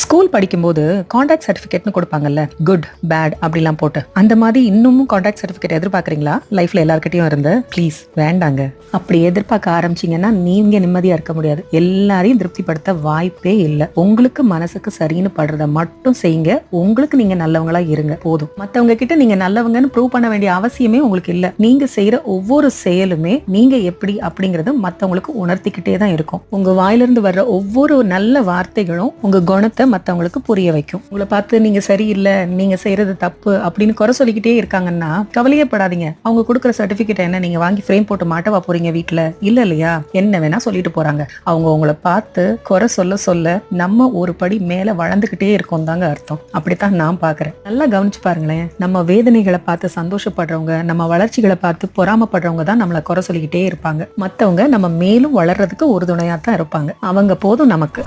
School படிக்கும்போது contact சர்டிபிகேட்னு கொடுப்பாங்கல்ல, good bad அப்படிலாம் போட்டு. அந்த மாதிரி இன்னமும் கான்டாக்ட் சர்டிபிகேட் எதிர்பார்க்கறீங்களா லைஃப்ல எல்லார்கிட்டயும் இருந்து? ப்ளீஸ் வேண்டாங்க. அப்படி எதிர்பார்க்க ஆரம்பிச்சீங்கன்னா நீங்க நிம்மதியா இருக்க முடியாது. எல்லாரையும் திருப்திப்படுத்த வாய்ப்பே இல்லை. உங்களுக்கு மனசுக்கு சரின்னு படுறத மட்டும் செய்யுங்க. உங்களுக்கு நீங்க நல்லவங்களா இருங்க போதும். மத்தவங்க கிட்ட நீங்க நல்லவங்கன்னு ப்ரூவ் பண்ண வேண்டிய அவசியமே உங்களுக்கு இல்ல. நீங்க செய்யற ஒவ்வொரு செயலுமே நீங்க எப்படி அப்படிங்கறது மத்தவங்களுக்கு உணர்த்திக்கிட்டே தான் இருக்கும். உங்க வாயிலிருந்து வர்ற ஒவ்வொரு நல்ல வார்த்தைகளும் உங்க குணத்தை மத்தவங்களுக்கு புரிய வைக்கும். உங்களை பார்த்து நீங்க சரியில்லை, நீங்க செய்யறது தப்பு அப்படின்னு குறை சொல்லிக்கிட்டே இருக்காங்கன்னா கவலையே படாதீங்க. அவங்க கொடுக்குற சர்டிபிகேட் என்ன நீங்க வாங்கி ஃப்ரேம் போட்டு மாட்டவா போறீங்க வீட்டுல? இல்ல இல்லையா? என்ன வேணா சொல்லிட்டு போறாங்க. அவங்க உங்களை பார்த்து குறை சொல்ல சொல்ல நம்ம ஒரு படி மேல வளர்ந்துகிட்டே இருக்கோம் தாங்க அர்த்தம். அப்படித்தான் நான் பாக்குறேன். நல்லா கவனிச்சு பாருங்களேன். நம்ம வேதனைகளை பார்த்து சந்தோஷப்படுறவங்க, நம்ம வளர்ச்சிகளை பார்த்து பொறாமப்படுறவங்க தான் நம்மளை குறை சொல்லிக்கிட்டே இருப்பாங்க. மத்தவங்க நம்ம மேலும் வளர்றதுக்கு ஒரு துணையா தான் இருப்பாங்க. அவங்க போதும் நமக்கு.